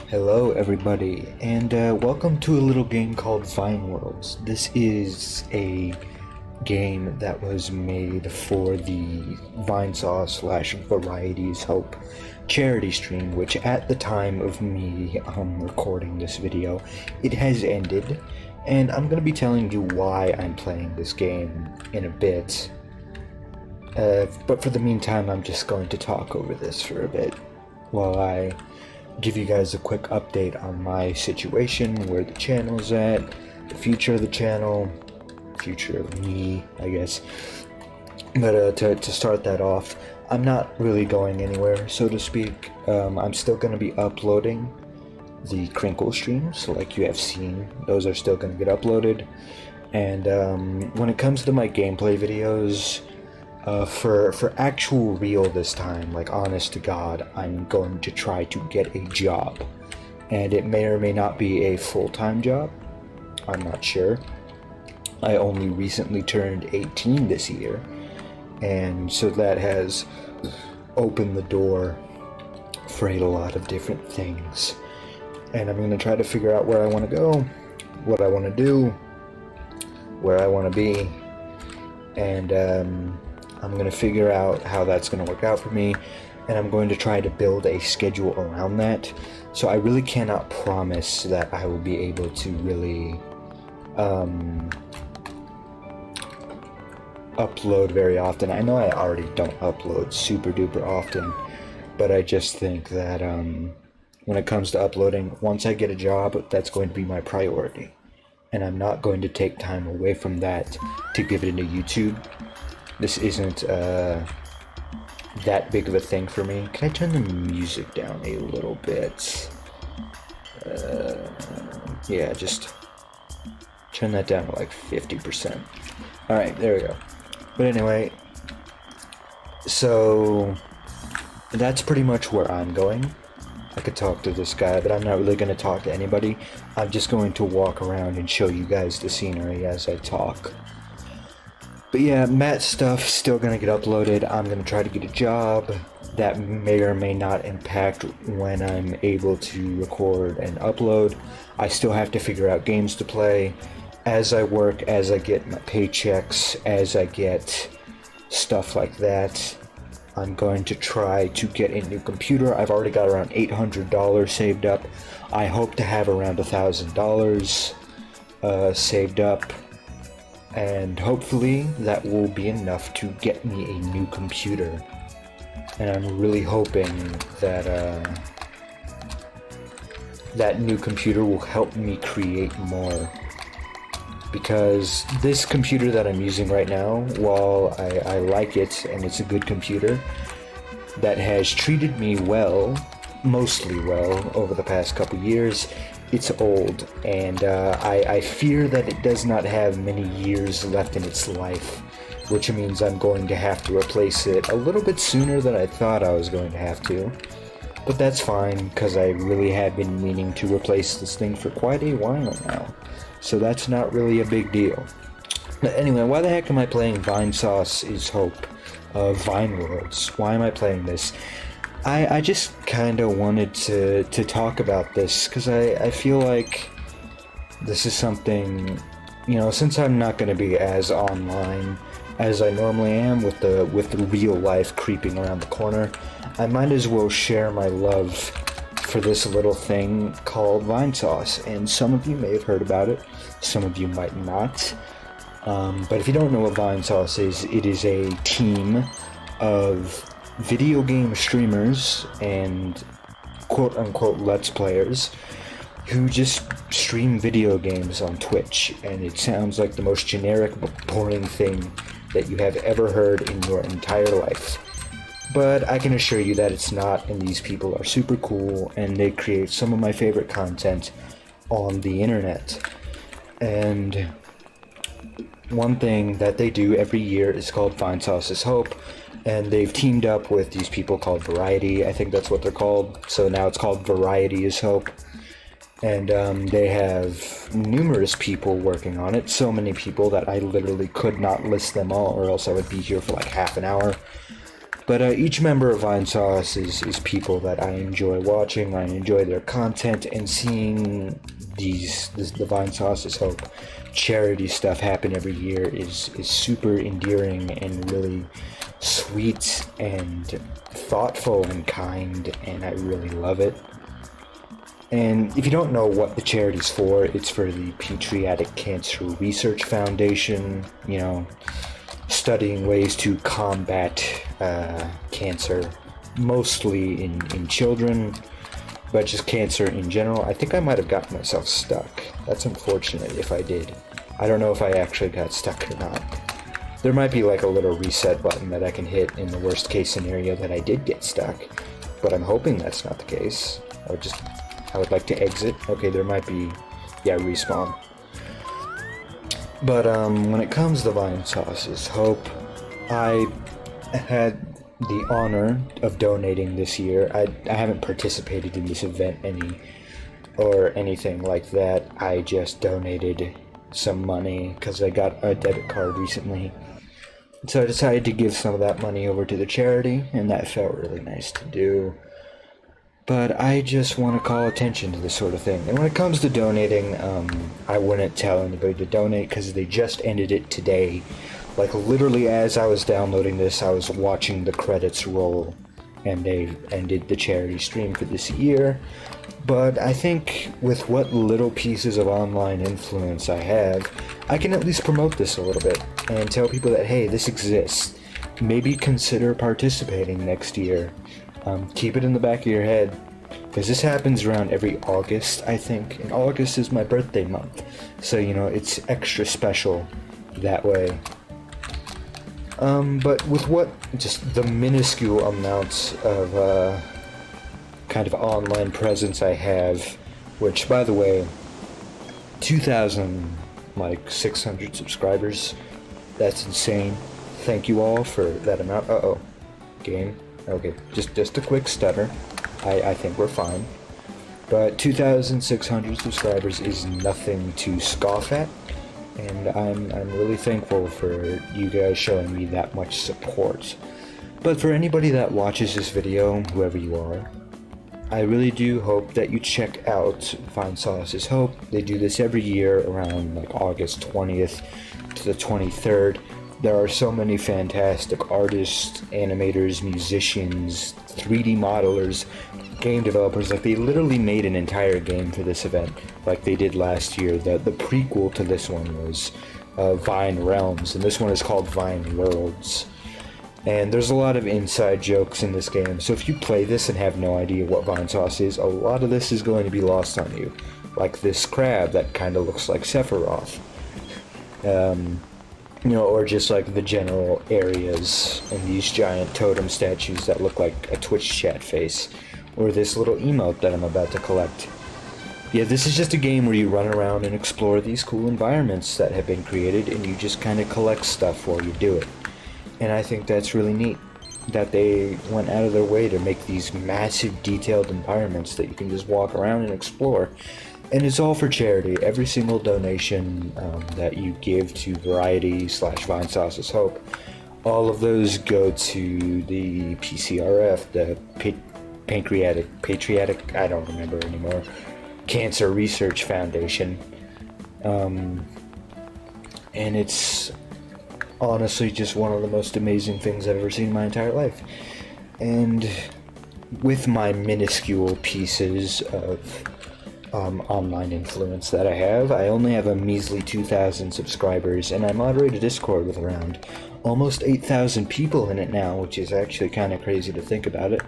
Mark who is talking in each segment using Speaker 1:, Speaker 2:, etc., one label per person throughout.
Speaker 1: Hello everybody, and welcome to a little game called Vine Worlds. This is a game that was made for the Vinesauce slash Varieties Hope charity stream, which at the time of me recording this video, it has ended, and I'm going to be telling you why I'm playing this game in a bit. But for the meantime, I'm just going to talk over this for a bit while I give you guys a quick update on my situation, where the channel's at, the future of the channel, future of me, I guess. But to start that off, I'm not really going anywhere, so to speak. I'm still going to be uploading the Crinkle streams, like you have seen. Those are still going to get uploaded. And when it comes to my gameplay videos, for actual real this time, like honest to God, I'm going to try to get a job. And it may or may not be a full-time job. I'm not sure. I only recently turned 18 this year, and so that has opened the door for a lot of different things. And I'm going to try to figure out where I want to go, what I want to do, where I want to be, and I'm going to figure out how that's going to work out for me, and I'm going to try to build a schedule around that. So I really cannot promise that I will be able to really upload very often. I know I already don't upload super duper often, but I just think that when it comes to uploading, once I get a job, that's going to be my priority. And I'm not going to take time away from that to give it into YouTube. This isn't that big of a thing for me. Can I turn the music down a little bit? Yeah, just turn that down to like 50%. Alright, there we go. But anyway, so that's pretty much where I'm going. I could talk to this guy, but I'm not really going to talk to anybody. I'm just going to walk around and show you guys the scenery as I talk. But yeah, Matt's stuff still gonna get uploaded. I'm gonna try to get a job. That may or may not impact when I'm able to record and upload. I still have to figure out games to play. As I work, as I get my paychecks, as I get stuff like that, I'm going to try to get a new computer. I've already got around $800 saved up. I hope to have around $1,000 saved up. And hopefully that will be enough to get me a new computer. And I'm really hoping that that new computer will help me create more. Because this computer that I'm using right now, while I like it and it's a good computer that has treated me well, mostly well, over the past couple years, it's old, and I fear that it does not have many years left in its life, which means I'm going to have to replace it a little bit sooner than I thought I was going to have to. But that's fine, because I really have been meaning to replace this thing for quite a while now, so that's not really a big deal. But anyway, why the heck am I playing Vinesauce is Hope? Vine Worlds. Why am I playing this? I just kind of wanted to talk about this, because I feel like this is something, you know, since I'm not going to be as online as I normally am with the real life creeping around the corner, I might as well share my love for this little thing called Vinesauce. And some of you may have heard about it, some of you might not. But if you don't know what Vinesauce is, it is a team of video game streamers and quote-unquote let's players who just stream video games on Twitch, and it sounds like the most generic but boring thing that you have ever heard in your entire life. But I can assure you that it's not, and these people are super cool, and they create some of my favorite content on the internet. And one thing that they do every year is called Vinesauce is Hope, and they've teamed up with these people called Variety. I think that's what they're called. So now it's called Variety is Hope. And they have numerous people working on it. So many people that I literally could not list them all, or else I would be here for like half an hour. But each member of Vinesauce is people that I enjoy watching. I enjoy their content, and seeing the Vinesauce's Hope charity stuff happen every year is super endearing and really sweet and thoughtful and kind, and I really love it. And if you don't know what the charity's for, it's for the Pediatric Cancer Research Foundation, you know, studying ways to combat cancer, mostly in children, but just cancer in general. I think I might have gotten myself stuck. That's unfortunate if I did. I don't know if I actually got stuck or not. There might be like a little reset button that I can hit in the worst case scenario that I did get stuck, but I'm hoping that's not the case. I would like to exit. Okay, there might be, yeah, respawn. But when it comes to Vinesauce's Hope, I had the honor of donating this year. I haven't participated in this event or anything like that. I just donated some money because I got a debit card recently. So I decided to give some of that money over to the charity, and that felt really nice to do. But I just want to call attention to this sort of thing. And when it comes to donating, I wouldn't tell anybody to donate because they just ended it today. Like literally as I was downloading this, I was watching the credits roll, and they ended the charity stream for this year. But I think with what little pieces of online influence I have, I can at least promote this a little bit and tell people that, hey, this exists. Maybe consider participating next year. Keep it in the back of your head, because this happens around every August, I think, and August is my birthday month, so you know, it's extra special that way. But with just the minuscule amounts of kind of online presence I have, which by the way, 2,600 subscribers, that's insane. Thank you all for that amount. Game. Okay, just a quick stutter. I think we're fine. But 2,600 subscribers is nothing to scoff at, and I'm really thankful for you guys showing me that much support. But for anybody that watches this video, whoever you are, I really do hope that you check out Vinesauce's Hope. They do this every year around like August 20th to the 23rd. There are so many fantastic artists, animators, musicians, 3D modelers, game developers. Like, they literally made an entire game for this event, like they did last year. The prequel to this one was Vine Realms, and this one is called Vine Worlds. And there's a lot of inside jokes in this game, so if you play this and have no idea what Vinesauce is, a lot of this is going to be lost on you. Like this crab that kind of looks like Sephiroth. You know, or just like the general areas and these giant totem statues that look like a Twitch chat face, or this little emote that I'm about to collect. Yeah, this is just a game where you run around and explore these cool environments that have been created, and you just kind of collect stuff while you do it. And I think that's really neat, that they went out of their way to make these massive detailed environments that you can just walk around and explore. And it's all for charity. Every single donation that you give to Variety/Vinesauce's Hope, all of those go to the PCRF, the Patriotic, I don't remember anymore, Cancer Research Foundation. And it's honestly just one of the most amazing things I've ever seen in my entire life. And with my minuscule pieces of online influence that I only have a measly 2,000 subscribers, and I moderate a Discord with around almost 8,000 people in it now, which is actually kind of crazy to think about it.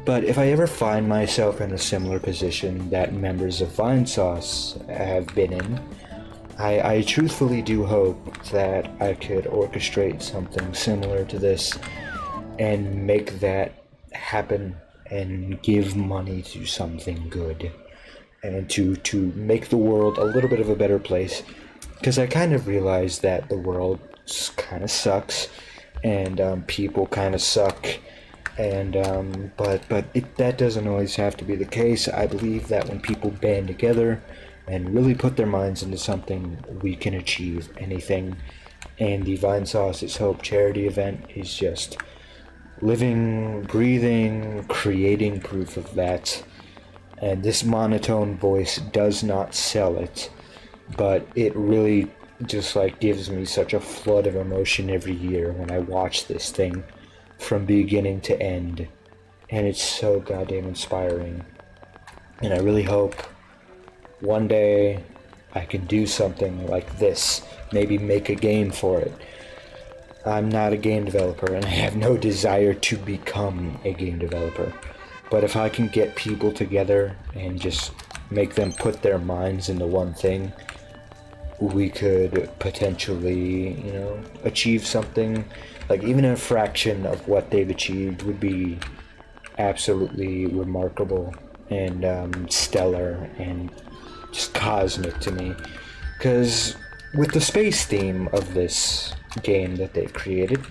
Speaker 1: But if I ever find myself in a similar position that members of Vinesauce have been in, I truthfully do hope that I could orchestrate something similar to this and make that happen and give money to something good, and to make the world a little bit of a better place, because I kind of realize that the world kind of sucks, and people kind of suck, and but that doesn't always have to be the case. I believe that when people band together and really put their minds into something, we can achieve anything. And the Vinesauce's Hope charity event is just living, breathing, creating proof of that. And this monotone voice does not sell it, but it really just like gives me such a flood of emotion every year when I watch this thing from beginning to end. And it's so goddamn inspiring. And I really hope one day I can do something like this, maybe make a game for it. I'm not a game developer, and I have no desire to become a game developer. But if I can get people together and just make them put their minds into one thing, we could potentially, achieve something. Like, even a fraction of what they've achieved would be absolutely remarkable and stellar and just cosmic to me. Because with the space theme of this game that they've created,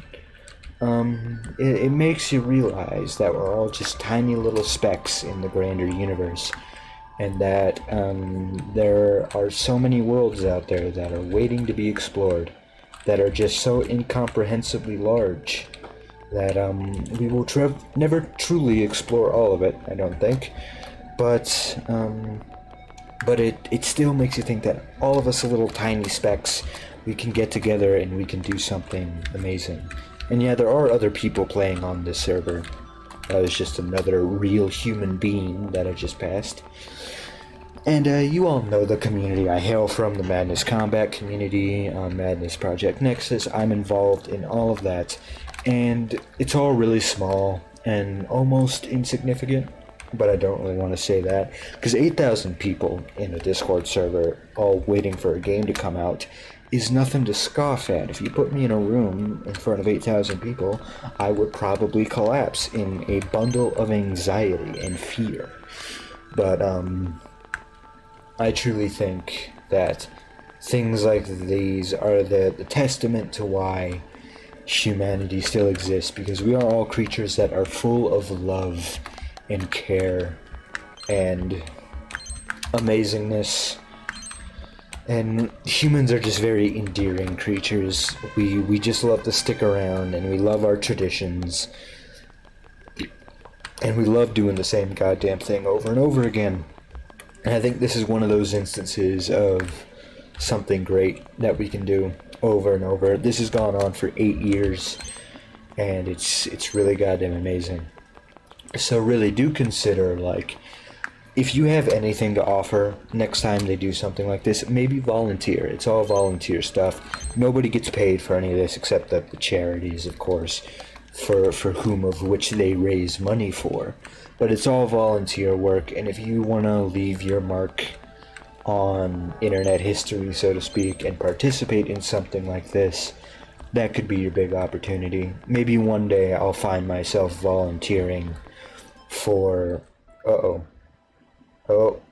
Speaker 1: it makes you realize that we're all just tiny little specks in the grander universe, and that there are so many worlds out there that are waiting to be explored, that are just so incomprehensibly large that we will never truly explore all of it, I don't think. But it still makes you think that all of us little tiny specks, we can get together and we can do something amazing. And yeah, there are other people playing on this server. That was just another real human being that I just passed. And you all know the community I hail from, the Madness Combat community on Madness Project Nexus. I'm involved in all of that. And it's all really small and almost insignificant. But I don't really want to say that, because 8,000 people in a Discord server all waiting for a game to come out is nothing to scoff at. If you put me in a room in front of 8,000 people, I would probably collapse in a bundle of anxiety and fear. But I truly think that things like these are the testament to why humanity still exists, because we are all creatures that are full of love and care and amazingness, and humans are just very endearing creatures. We just love to stick around, and we love our traditions, and we love doing the same goddamn thing over and over again. And I think this is one of those instances of something great that we can do over and over. This has gone on for 8 years, and it's really goddamn amazing. So really do consider, like, if you have anything to offer next time they do something like this, maybe volunteer. It's all volunteer stuff. Nobody gets paid for any of this except the charities, of course, for whom of which they raise money for. But it's all volunteer work, and if you want to leave your mark on internet history, so to speak, and participate in something like this, that could be your big opportunity. Maybe one day I'll find myself volunteering for... Oh,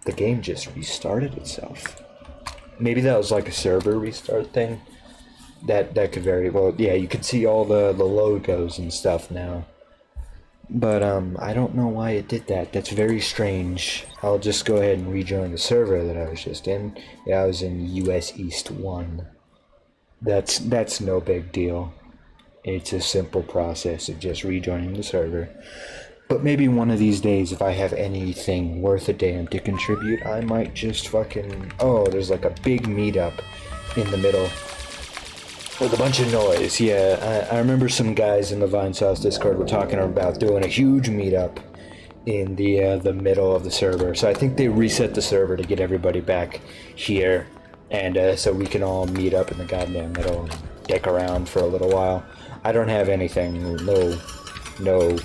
Speaker 1: the game just restarted itself. Maybe that was like a server restart thing. That could very well... Yeah, you can see all the logos and stuff now. But I don't know why it did that. That's very strange. I'll just go ahead and rejoin the server that I was just in. Yeah, I was in US East 1. That's no big deal. It's a simple process of just rejoining the server. But maybe one of these days, if I have anything worth a damn to contribute, I might just fucking... Oh, there's like a big meetup in the middle with a bunch of noise. Yeah, I remember some guys in the Vinesauce Discord were talking about doing a huge meetup in the middle of the server. So I think they reset the server to get everybody back here, and so we can all meet up in the goddamn middle and dick around for a little while. I don't have anything, no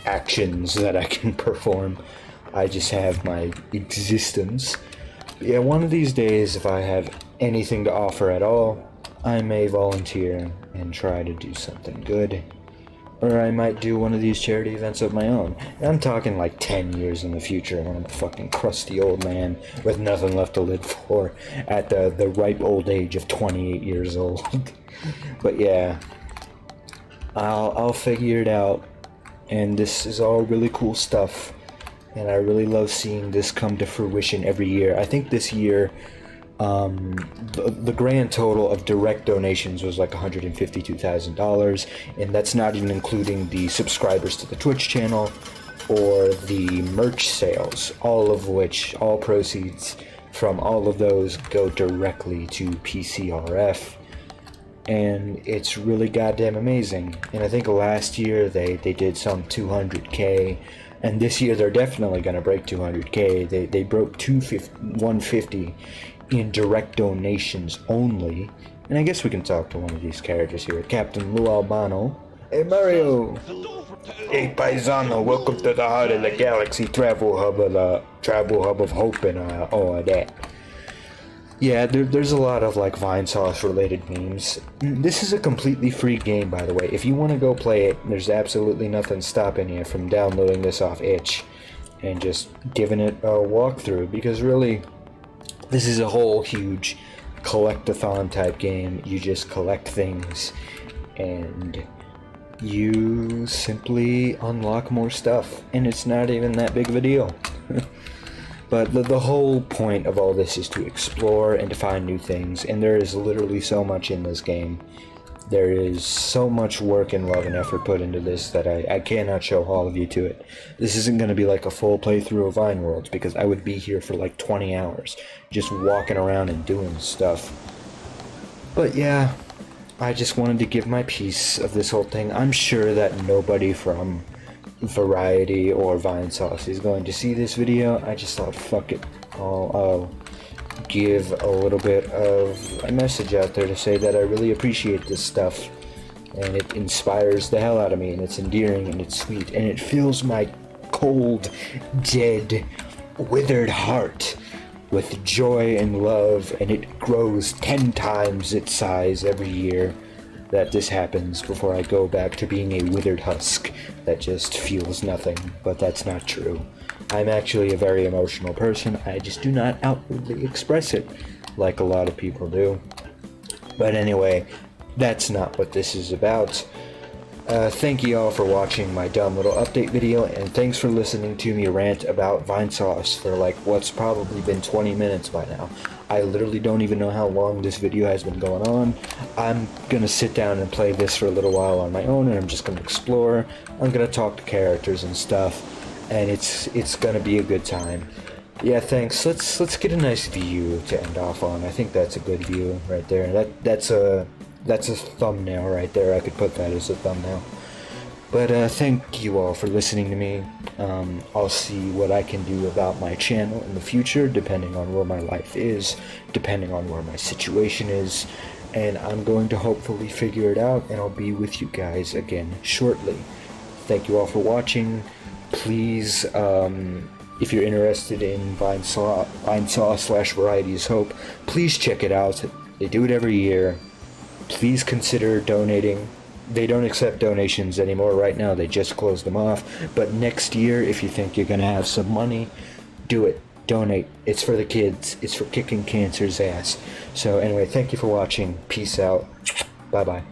Speaker 1: actions that I can perform. I just have my existence. Yeah, one of these days, if I have anything to offer at all, I may volunteer and try to do something good. Or I might do one of these charity events of my own. I'm talking like 10 years in the future when I'm a fucking crusty old man with nothing left to live for at the ripe old age of 28 years old. But yeah, I'll figure it out. And this is all really cool stuff, and I really love seeing this come to fruition every year. I think this year The grand total of direct donations was like $152,000, and that's not even including the subscribers to the Twitch channel or the merch sales, all proceeds from all of those go directly to PCRF, and it's really goddamn amazing. And I think last year they did some 200K, and this year they're definitely going to break 200K. They broke 150 in direct donations only. And I guess we can talk to one of these characters here, Captain Lou Albano. Hey Mario! Hey Paisano, welcome to the heart of the galaxy, travel hub of hope and all of that. Yeah, there's a lot of like Vinesauce related memes. This is a completely free game, by the way. If you want to go play it, there's absolutely nothing stopping you from downloading this off itch and just giving it a walkthrough, because really, this is a whole huge collect-a-thon type game. You just collect things and you simply unlock more stuff, and it's not even that big of a deal. But the whole point of all this is to explore and to find new things, and there is literally so much in this game. There is so much work and love and effort put into this that I cannot show all of you to it. This isn't going to be like a full playthrough of Vine Worlds, because I would be here for like 20 hours just walking around and doing stuff. But yeah, I just wanted to give my piece of this whole thing. I'm sure that nobody from Variety or Vinesauce is going to see this video. I just thought, fuck it, I'll give a little bit of a message out there to say that I really appreciate this stuff, and it inspires the hell out of me, and it's endearing, and it's sweet, and it fills my cold, dead, withered heart with joy and love, and it grows 10 times its size every year that this happens, before I go back to being a withered husk that just feels nothing. But that's not true. I'm actually a very emotional person. I just do not outwardly express it like a lot of people do. But anyway, that's not what this is about. Thank you all for watching my dumb little update video, and thanks for listening to me rant about Vinesauce for like what's probably been 20 minutes by now. I literally don't even know how long this video has been going on. I'm gonna sit down and play this for a little while on my own, and I'm just gonna explore. I'm gonna talk to characters and stuff, and it's gonna be a good time. Yeah, thanks. Let's get a nice view to end off on. I think that's a good view right there. That's a thumbnail right there. I could put that as a thumbnail. But thank you all for listening to me. I'll see what I can do about my channel in the future, depending on where my life is, depending on where my situation is, and I'm going to hopefully figure it out, and I'll be with you guys again shortly. Thank you all for watching. Please, if you're interested in Vinesauce/Variety's Hope, please check it out. They do it every year. Please consider donating. They don't accept donations anymore right now. They just closed them off. But next year, if you think you're going to have some money, do it. Donate. It's for the kids. It's for kicking cancer's ass. So anyway, thank you for watching. Peace out. Bye-bye.